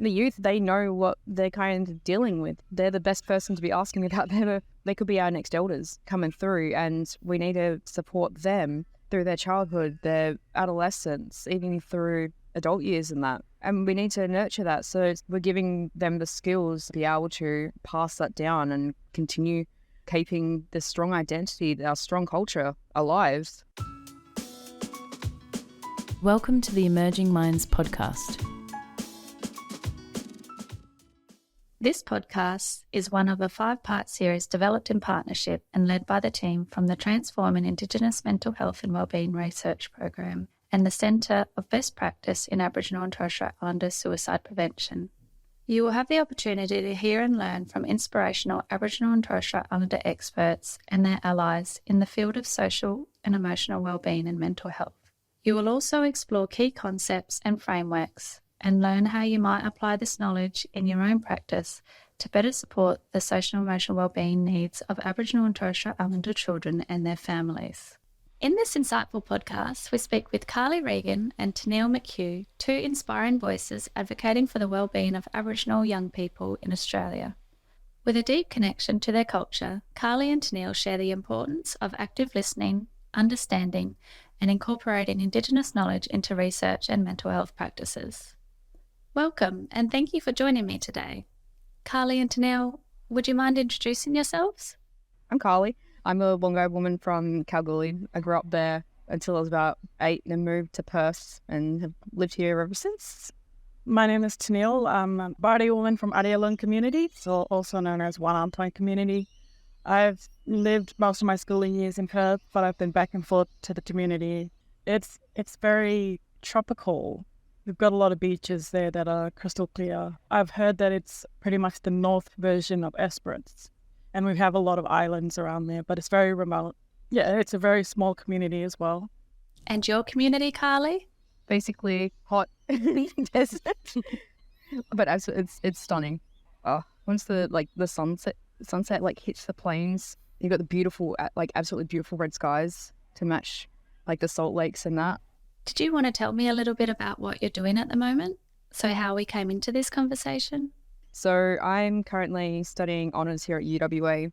the youth, they know what they're kind of dealing with. They're the best person to be asking about. They could be our next elders coming through, and we need to support them through their childhood, their adolescence, even through adult years and that. And we need to nurture that. So we're giving them the skills to be able to pass that down and continue keeping the strong identity, our strong culture alive. Welcome to the Emerging Minds podcast. This podcast is one of a 5-part series developed in partnership and led by the team from the Transforming Indigenous Mental Health and Wellbeing Research Program and the Centre of Best Practice in Aboriginal and Torres Strait Islander Suicide Prevention. You will have the opportunity to hear and learn from inspirational Aboriginal and Torres Strait Islander experts and their allies in the field of social and emotional wellbeing and mental health. You will also explore key concepts and frameworks and learn how you might apply this knowledge in your own practice to better support the social and emotional wellbeing needs of Aboriginal and Torres Strait Islander children and their families. In this insightful podcast, we speak with Kahli, Regan and Tannielle McHugh, two inspiring voices advocating for the wellbeing of Aboriginal young people in Australia. With a deep connection to their culture, Kahli and Tannielle share the importance of active listening, understanding and incorporating Indigenous knowledge into research and mental health practices. Welcome, and thank you for joining me today. Kahli and Tannielle, would you mind introducing yourselves? I'm Kahli. I'm a Wongai woman from Kalgoorlie. I grew up there until I was about 8 and then moved to Perth and have lived here ever since. My name is Tannielle. I'm a Bardi woman from Adialung community, so also known as Wanampai community. I've lived most of my schooling years in Perth, but I've been back and forth to the community. It's very tropical. We've got a lot of beaches there that are crystal clear. I've heard that it's pretty much the north version of Esperance, and we have a lot of islands around there, but it's very remote. Yeah, it's a very small community as well. And your community, Kahli? Basically hot desert, but it's stunning. Once the sunset hits the plains, you've got the beautiful, absolutely beautiful red skies to match the salt lakes and that. Did you want to tell me a little bit about what you're doing at the moment? So how we came into this conversation? So I'm currently studying honours here at UWA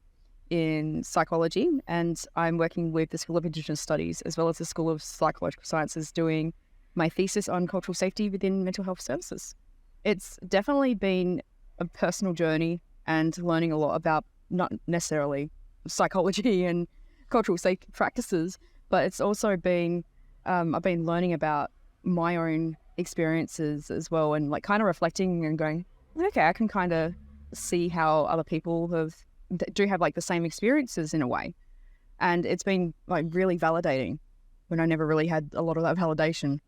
in psychology, and I'm working with the School of Indigenous Studies as well as the School of Psychological Sciences doing my thesis on cultural safety within mental health services. It's definitely been a personal journey and learning a lot about not necessarily psychology and cultural safety practices, but it's also been I've been learning about my own experiences as well, and kind of reflecting and going, okay, I can kind of see how other people do have the same experiences in a way. And it's been really validating when I never really had a lot of that validation.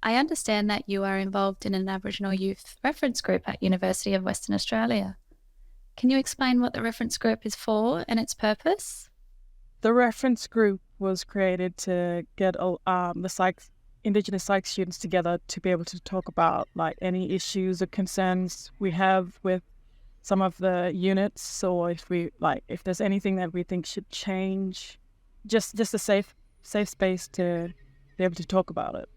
I understand that you are involved in an Aboriginal youth reference group at University of Western Australia. Can you explain what the reference group is for and its purpose? The reference group was created to get the Indigenous psych students together to be able to talk about any issues or concerns we have with some of the units, or if there's anything that we think should change, just a safe space to be able to talk about it.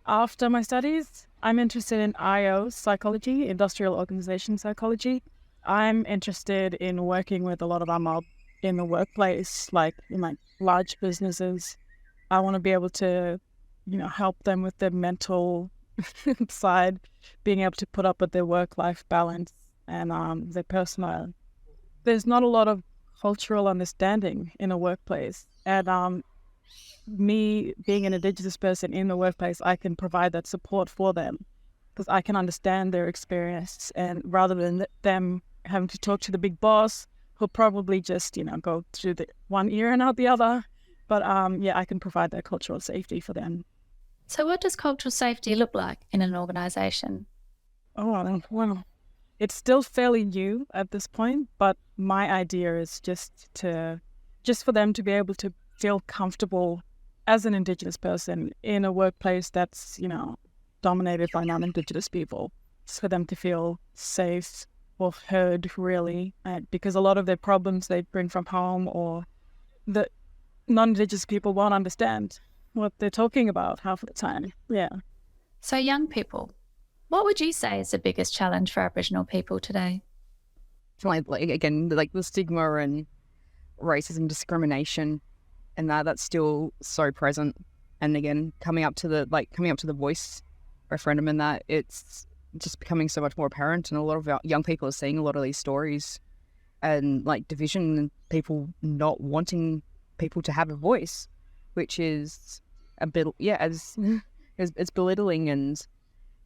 After my studies, I'm interested in IO psychology, industrial organization psychology. I'm interested in working with a lot of our mob in the workplace, in large businesses. I want to be able to, help them with their mental side, being able to put up with their work-life balance and their personal. There's not a lot of cultural understanding in a workplace, and me being an Indigenous person in the workplace, I can provide that support for them because I can understand their experience, and rather than them having to talk to the big boss, who'll probably just, go through the one ear and out the other. But I can provide that cultural safety for them. So what does cultural safety look like in an organisation? Oh, well, it's still fairly new at this point, but my idea is just for them to be able to feel comfortable as an Indigenous person in a workplace that's, dominated by non-Indigenous people. It's for them to feel safe or heard, really, because a lot of their problems they bring from home, or the non-Indigenous people won't understand what they're talking about half of the time. Yeah. So young people, What would you say is the biggest challenge for Aboriginal people today? Again, like the stigma and racism, discrimination, and that's still so present. And again, coming up to the voice referendum, and that it's just becoming so much more apparent. And a lot of our young people are seeing a lot of these stories and like division and people not wanting people to have a voice, which is a bit, it's belittling, and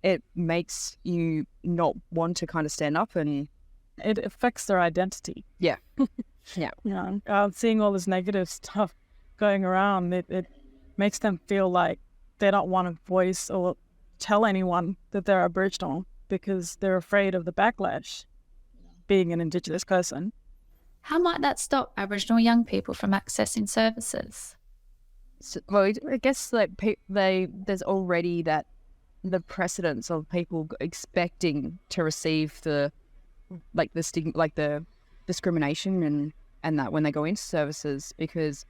it makes you not want to kind of stand up, and It affects their identity. yeah. Seeing all this negative stuff going around, it makes them feel like they don't want to voice or tell anyone that they're Aboriginal because they're afraid of the backlash being an Indigenous person. How might that stop Aboriginal young people from accessing services? So, well, I guess that there's already the precedence of people expecting to receive the stigma, like the discrimination and that when they go into services, because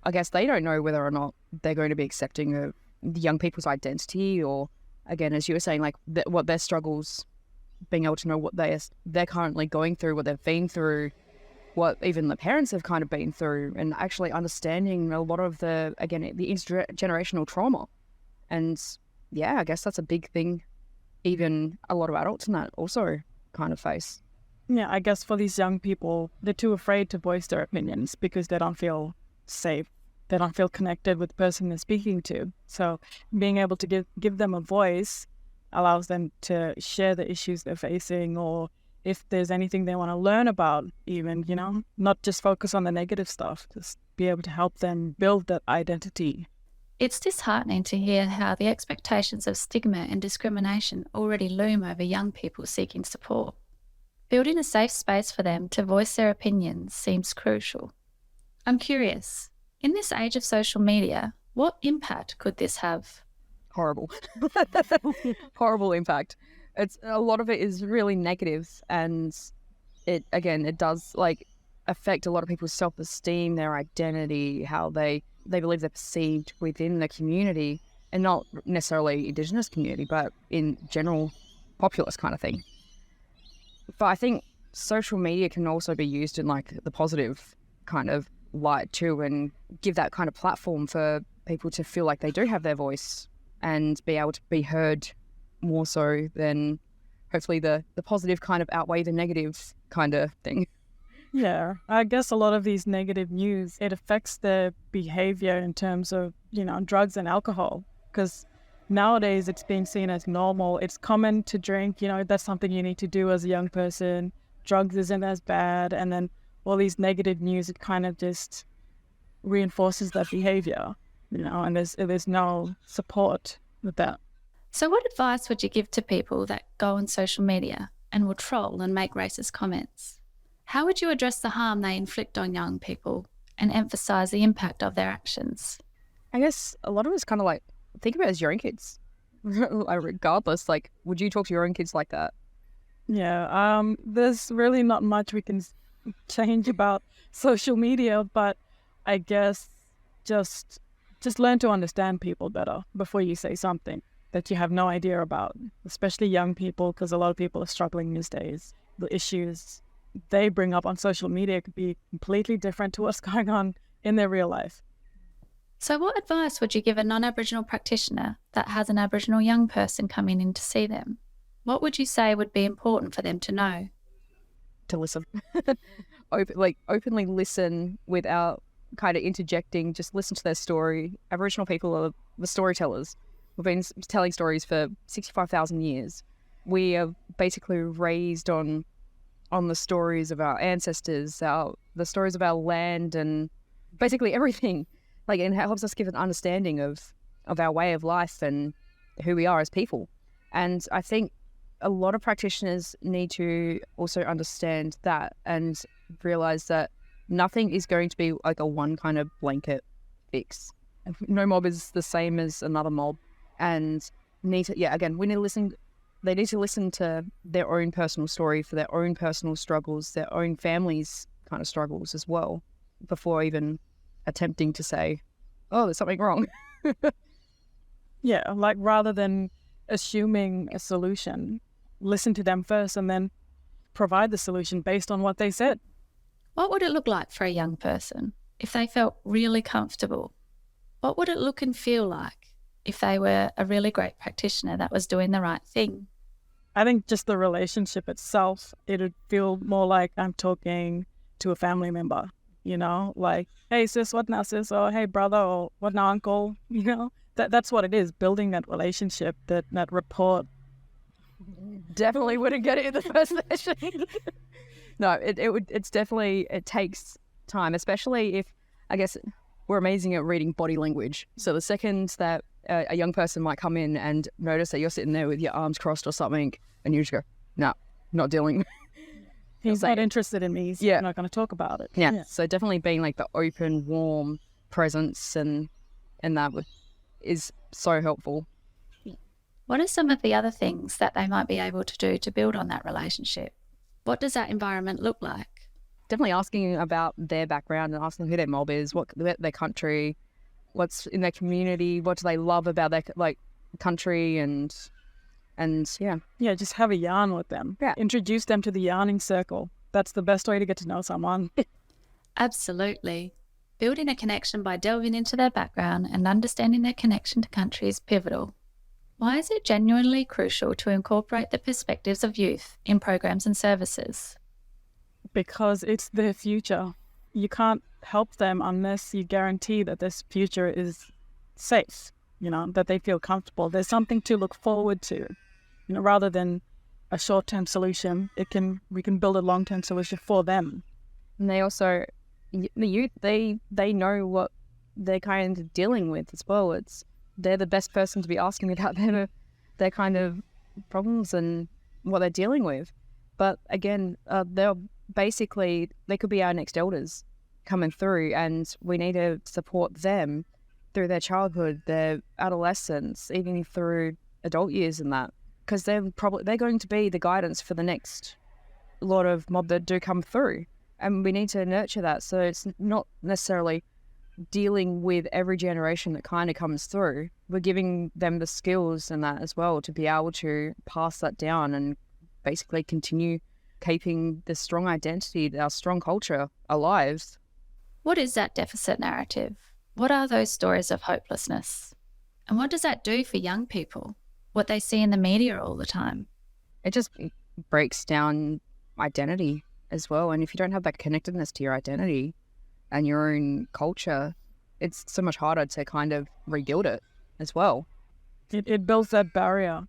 I guess they don't know whether or not they're going to be accepting of the young people's identity, or again, as you were saying, like what their struggles, being able to know what they're currently going through, what they've been through, what even the parents have kind of been through, and actually understanding a lot of the intergenerational trauma. And yeah, I guess that's a big thing even a lot of adults in that also kind of face. Yeah, I guess for these young people, they're too afraid to voice their opinions because they don't feel safe. They don't feel connected with the person they're speaking to. So being able to give them a voice allows them to share the issues they're facing, or if there's anything they want to learn about, even, not just focus on the negative stuff, just be able to help them build that identity. It's disheartening to hear how the expectations of stigma and discrimination already loom over young people seeking support. Building a safe space for them to voice their opinions seems crucial. I'm curious, in this age of social media, what impact could this have? Horrible. Horrible impact. A lot of it is really negative, and it does affect a lot of people's self-esteem, their identity, how they believe they're perceived within the community, and not necessarily Indigenous community, but in general populace kind of thing. But I think social media can also be used in the positive kind of light too, and give that kind of platform for people to feel like they do have their voice and be able to be heard more so than hopefully the positive kind of outweigh the negative kind of thing. Yeah, I guess a lot of these negative news, it affects their behavior in terms of, drugs and alcohol, because nowadays it's being seen as normal. It's common to drink, that's something you need to do as a young person. Drugs isn't as bad. And then all these negative news, it kind of just reinforces that behavior, and there's no support with that. So what advice would you give to people that go on social media and will troll and make racist comments? How would you address the harm they inflict on young people and emphasise the impact of their actions? I guess a lot of it's kind of think about it as your own kids. Regardless, would you talk to your own kids like that? Yeah, there's really not much we can change about social media, but I guess just learn to understand people better before you say something that you have no idea about, especially young people, because a lot of people are struggling these days. The issues they bring up on social media could be completely different to what's going on in their real life. So what advice would you give a non-Aboriginal practitioner that has an Aboriginal young person coming in to see them? What would you say would be important for them to know? To listen. Openly listen without kind of interjecting. Just listen to their story. Aboriginal people are the storytellers. We've been telling stories for 65,000 years. We are basically raised on the stories of our ancestors, the stories of our land, and basically everything. And it helps us give an understanding of our way of life and who we are as people. And I think a lot of practitioners need to also understand that and realize that nothing is going to be a one kind of blanket fix. No mob is the same as another mob. And we need to listen. They need to listen to their own personal story, for their own personal struggles, their own family's kind of struggles as well, before even attempting to say, oh, there's something wrong. Yeah, rather than assuming a solution. Listen to them first and then provide the solution based on what they said. What would it look like for a young person if they felt really comfortable? What would it look and feel like if they were a really great practitioner that was doing the right thing? I think just the relationship itself, it would feel more like I'm talking to a family member, like, hey sis, what now sis? Or hey brother, or what now uncle? That's what it is, building that relationship, that rapport. Definitely wouldn't get it in the first session. No, it takes time, especially if, I guess, we're amazing at reading body language. So the second that a young person might come in and notice that you're sitting there with your arms crossed or something, and you just go, no, not dealing. He's not interested in me. He's not going to talk about it. Yeah. So definitely being like the open, warm presence and that is so helpful. What are some of the other things that they might be able to do to build on that relationship? What does that environment look like? Definitely asking about their background and asking who their mob is, what their country, what's in their community, what do they love about their country, and yeah, just have a yarn with them. Yeah, introduce them to the yarning circle. That's the best way to get to know someone. Absolutely. Building a connection by delving into their background and understanding their connection to country is pivotal. Why is it genuinely crucial to incorporate the perspectives of youth in programs and services? Because it's their future. You can't help them unless you guarantee that this future is safe, that they feel comfortable. There's something to look forward to, rather than a short-term solution. We can build a long-term solution for them. And they also, the youth, they know what they're kind of dealing with as well. They're the best person to be asking about their kind of problems and what they're dealing with. But again, they could be our next elders coming through, and we need to support them through their childhood, their adolescence, even through adult years and that, because they're going to be the guidance for the next lot of mob that do come through, and we need to nurture that. So it's not necessarily dealing with every generation that kind of comes through. We're giving them the skills and that as well to be able to pass that down and basically continue keeping the strong identity, our strong culture alive. What is that deficit narrative? What are those stories of hopelessness? And what does that do for young people? What they see in the media all the time? It just breaks down identity as well. And if you don't have that connectedness to your identity and your own culture, it's so much harder to kind of rebuild it as well. It builds that barrier.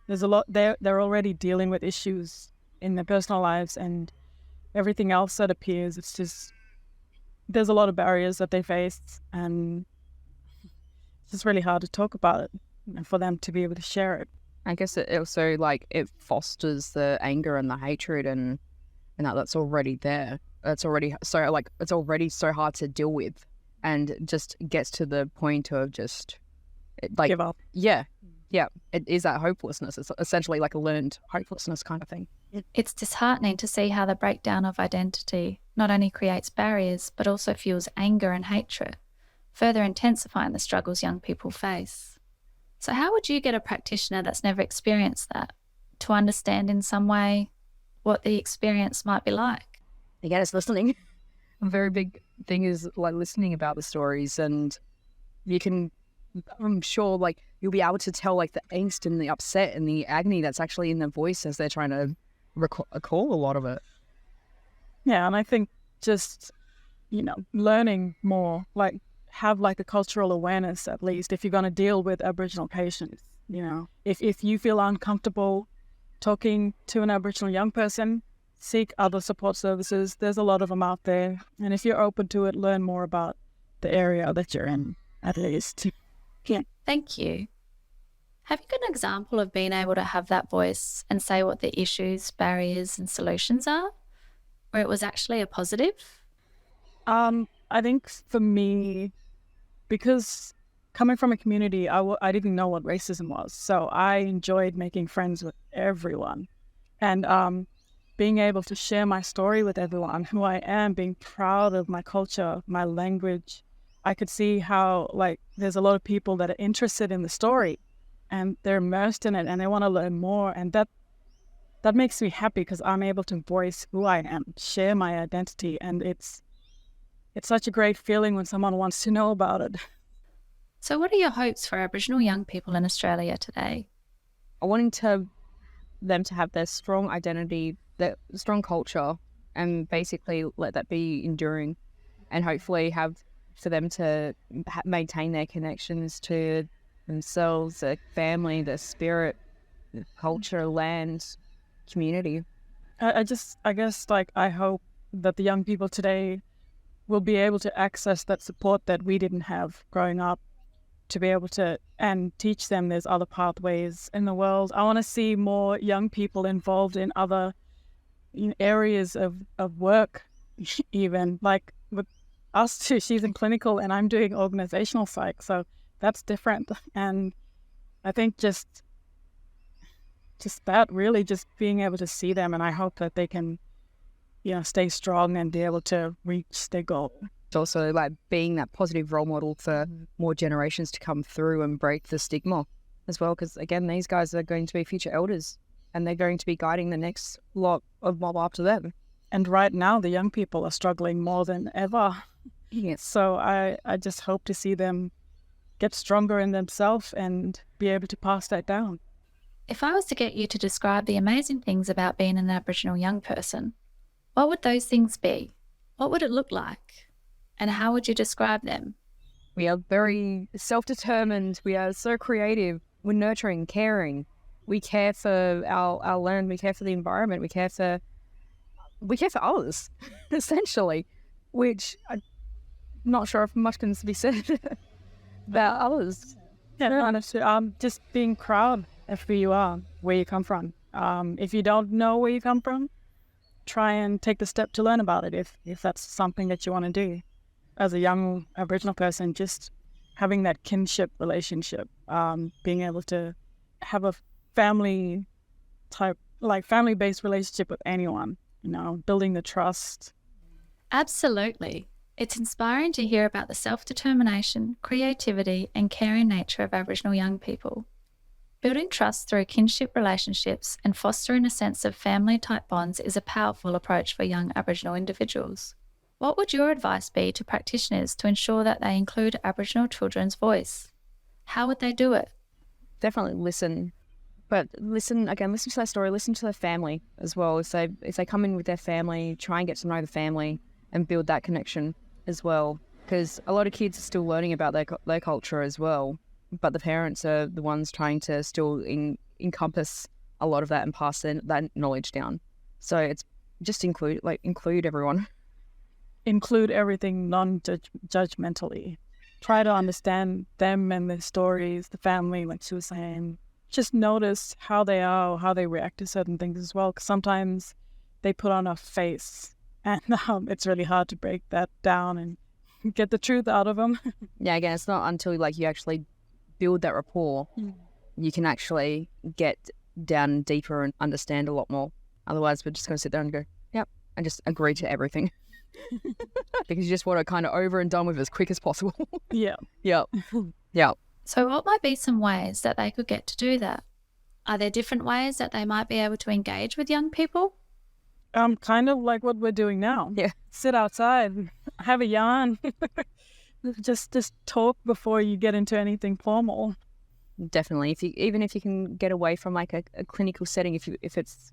There's a lot, they're already dealing with issues in their personal lives and everything else that appears. It's just, there's a lot of barriers that they face, and it's just really hard to talk about it and for them to be able to share it. I guess it also it fosters the anger and the hatred and that's already there. It's already so hard to deal with, and just gets to the point of just give up. Yeah. It is that hopelessness. It's essentially like a learned hopelessness kind of thing. It's disheartening to see how the breakdown of identity not only creates barriers, but also fuels anger and hatred, further intensifying the struggles young people face. So how would you get a practitioner that's never experienced that to understand in some way what the experience might be like? Again, it's listening. A very big thing is listening about the stories, and I'm sure you'll be able to tell the angst and the upset and the agony that's actually in their voice as they're trying to recall a lot of it. Yeah, and I think just, learning more, have a cultural awareness at least if you're going to deal with Aboriginal patients. If you feel uncomfortable talking to an Aboriginal young person, seek other support services. There's a lot of them out there. And if you're open to it, learn more about the area that you're in, at least. Yeah. Thank you. Have you got an example of being able to have that voice and say what the issues, barriers and solutions are, where it was actually a positive? I think for me, because coming from a community, I didn't know what racism was. So I enjoyed making friends with everyone. And being able to share my story with everyone, who I am, being proud of my culture, my language. I could see how there's a lot of people that are interested in the story and they're immersed in it and they want to learn more. And that makes me happy because I'm able to voice who I am, share my identity. And it's such a great feeling when someone wants to know about it. So what are your hopes for Aboriginal young people in Australia today? I want them to have their strong identity, their strong culture, and basically let that be enduring, and hopefully have for them to maintain their connections to themselves, their family, their spirit, their culture, land, community. I guess I hope that the young people today will be able to access that support that we didn't have growing up, to be able to and teach them there's other pathways in the world. I want to see more young people involved in other areas of work, even like with us too. She's in clinical and I'm doing organizational psych, so that's different. And I think just that really just being able to see them, and I hope that they can stay strong and be able to reach their goal. It's also like being that positive role model for more generations to come through and break the stigma as well, because again, these guys are going to be future elders and they're going to be guiding the next lot of mob after them. And right now the young people are struggling more than ever. Yes. So I just hope to see them get stronger in themselves and be able to pass that down. If I was to get you to describe the amazing things about being an Aboriginal young person, what would those things be? What would it look like? And how would you describe them? We are very self-determined. We are so creative. We're nurturing, caring. We care for our land. We care for the environment. We care for others, essentially, which I'm not sure if much can be said about others. Yeah, honestly, just being proud of who you are, where you come from. If you don't know where you come from, try and take the step to learn about it if that's something that you want to do. As a young Aboriginal person, just having that kinship relationship, being able to have a family-based relationship with anyone, building the trust. Absolutely. It's inspiring to hear about the self-determination, creativity and caring nature of Aboriginal young people. Building trust through kinship relationships and fostering a sense of family-type bonds is a powerful approach for young Aboriginal individuals. What would your advice be to practitioners to ensure that they include Aboriginal children's voice? How would they do it? Definitely listen. But listen to their story, listen to their family as well. If they come in with their family, try and get to know the family and build that connection as well. Because a lot of kids are still learning about their culture as well. But the parents are the ones trying to still encompass a lot of that and pass that knowledge down. So it's just include everyone. Include everything non-judgmentally. Try to understand them and their stories, the family, like she was saying. Just notice how they are, or how they react to certain things as well, because sometimes they put on a face and it's really hard to break that down and get the truth out of them. Yeah, again, it's not until you actually build that rapport you can actually get down deeper and understand a lot more. Otherwise, we're just going to sit there and go, yep, and just agree to everything. Because you just want to kind of over and done with as quick as possible. Yeah. Yep. Yep. So what might be some ways that they could get to do that? Are there different ways that they might be able to engage with young people? Kind of like what we're doing now. Yeah. Sit outside, have a yarn. just talk before you get into anything formal. Definitely. Even if you can get away from a clinical setting, if it's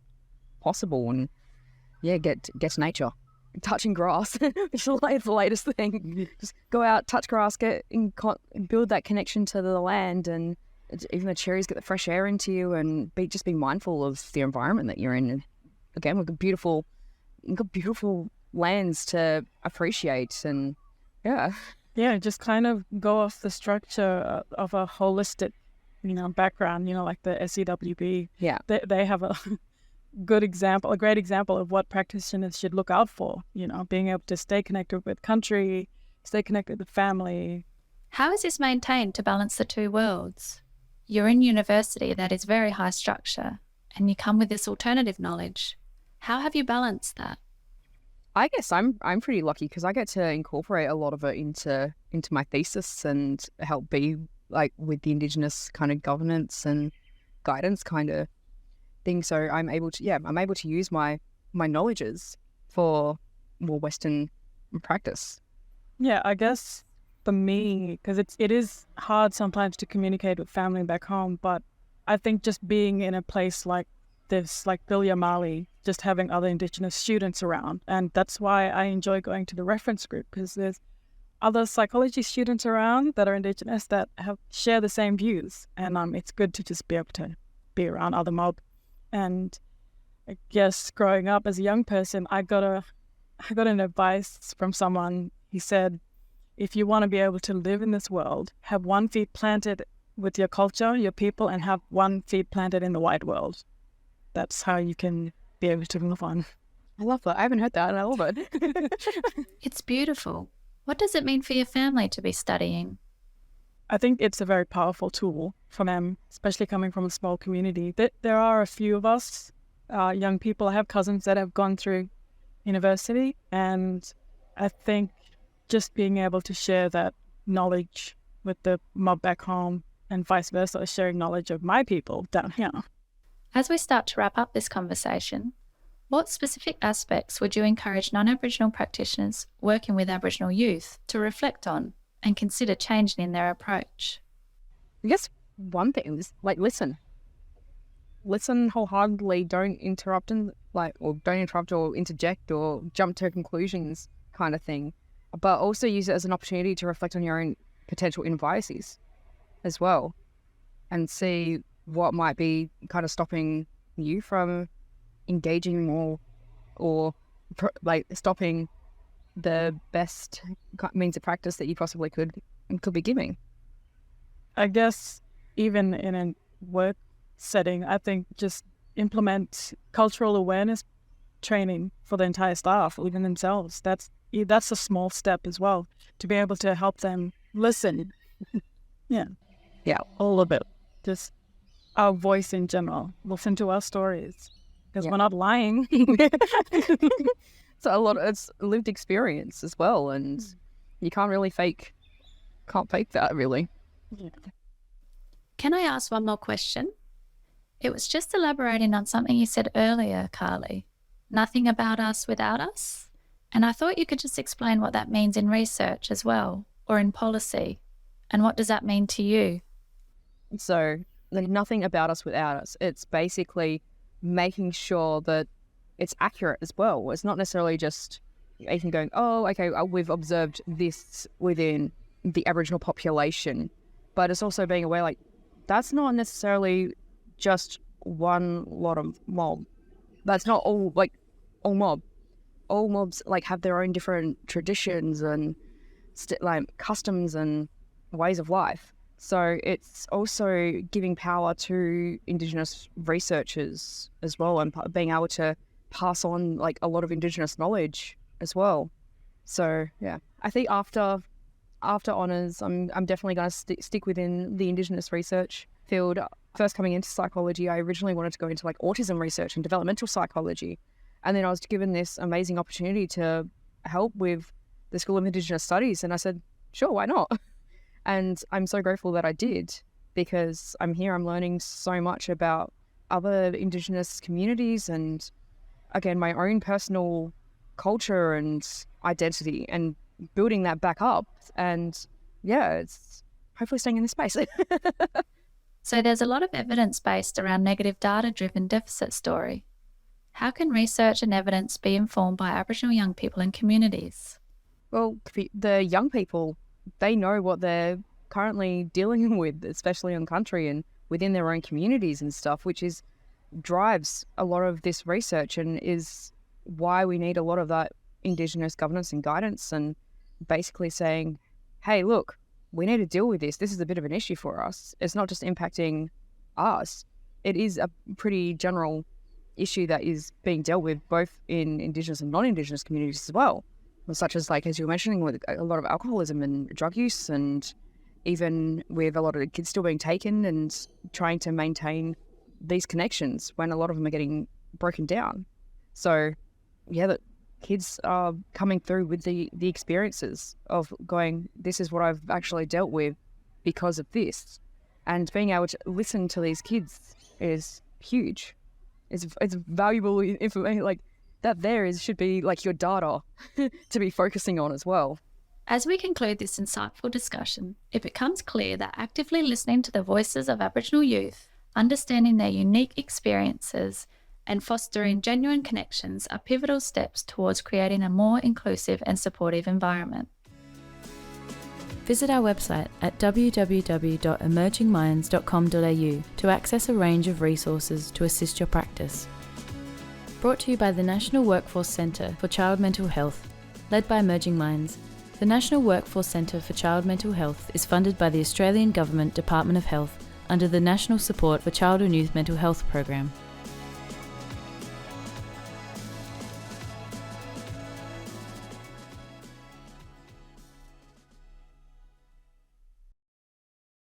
possible, and get to nature. Touching grass is the latest thing. Just go out, touch grass, build that connection to the land, and even the cherries, get the fresh air into you, and be mindful of the environment that you're in. And again, we've got beautiful lands to appreciate, and just kind of go off the structure of a holistic, background. Like the SEWB. Yeah, they have a great example of what practitioners should look out for, being able to stay connected with country, stay connected with family. How is this maintained to balance the two worlds? You're in university that is very high structure and you come with this alternative knowledge. How have you balanced that? I guess I'm pretty lucky because I get to incorporate a lot of it into my thesis and help be like with the Indigenous kind of governance and guidance kind of thing. So I'm able to use my knowledges for more Western practice. Yeah, I guess for me, because it is hard sometimes to communicate with family back home, but I think just being in a place like this, like Bilya Mali, just having other Indigenous students around, and that's why I enjoy going to the reference group, because there's other psychology students around that are Indigenous that share the same views, and it's good to just be able to be around other mob. And I guess growing up as a young person, I got an advice from someone. He said, if you want to be able to live in this world, have one feet planted with your culture, your people, and have one feet planted in the wide world. That's how you can be able to move on. I love that. I haven't heard that, and I love it. It's beautiful. What does it mean for your family to be studying? I think it's a very powerful tool for them, especially coming from a small community. There are a few of us, young people. I have cousins that have gone through university, and I think just being able to share that knowledge with the mob back home and vice versa, sharing knowledge of my people down here. As we start to wrap up this conversation, what specific aspects would you encourage non-Aboriginal practitioners working with Aboriginal youth to reflect on and consider changing in their approach? I guess one thing is listen. Listen wholeheartedly. Don't interrupt or interject or jump to conclusions kind of thing. But also use it as an opportunity to reflect on your own potential inner biases as well, and see what might be kind of stopping you from engaging more, or stopping the best means of practice that you possibly could be giving. I guess even in a work setting, I think just implement cultural awareness training for the entire staff, even themselves. That's a small step as well, to be able to help them listen. Yeah, all of it. Just our voice in general. Listen to our stories, because we're not lying. So it's lived experience as well, and you can't fake that really. Yeah. Can I ask one more question? It was just elaborating on something you said earlier, Kahli. Nothing about us without us. And I thought you could just explain what that means in research as well, or in policy. And what does that mean to you? So nothing about us without us. It's basically making sure that it's accurate as well. It's not necessarily just even going, oh, okay, we've observed this within the Aboriginal population, but it's also being aware, that's not necessarily just one lot of mob. That's not all mob. All mobs have their own different traditions and customs and ways of life. So it's also giving power to Indigenous researchers as well, and being able to pass on a lot of Indigenous knowledge as well. So yeah, I think after honours, I'm definitely going to stick within the Indigenous research field. First coming into psychology, I originally wanted to go into autism research and developmental psychology, and then I was given this amazing opportunity to help with the School of Indigenous Studies, and I said, sure, why not? And I'm so grateful that I did, because I'm here, I'm learning so much about other Indigenous communities and, again, my own personal culture and identity, and building that back up. And yeah, it's hopefully staying in this space. So there's a lot of evidence based around negative data-driven deficit story. How can research and evidence be informed by Aboriginal young people and communities? Well, the young people, they know what they're currently dealing with, especially on country and within their own communities and stuff, which drives a lot of this research, and is why we need a lot of that Indigenous governance and guidance, and basically saying, hey, look, we need to deal with this. This is a bit of an issue for us. It's not just impacting us. It is a pretty general issue that is being dealt with both in Indigenous and non-Indigenous communities as well, such as as you were mentioning, with a lot of alcoholism and drug use, and even with a lot of the kids still being taken and trying to maintain these connections when a lot of them are getting broken down. So yeah, that kids are coming through with the experiences of going, this is what I've actually dealt with because of this. And being able to listen to these kids is huge. It's valuable information. Like that should be like your data to be focusing on as well. As we conclude this insightful discussion, it becomes clear that actively listening to the voices of Aboriginal youth, understanding their unique experiences, and fostering genuine connections are pivotal steps towards creating a more inclusive and supportive environment. Visit our website at www.emergingminds.com.au to access a range of resources to assist your practice. Brought to you by the National Workforce Centre for Child Mental Health, led by Emerging Minds. The National Workforce Centre for Child Mental Health is funded by the Australian Government Department of Health under the National Support for Child and Youth Mental Health Program.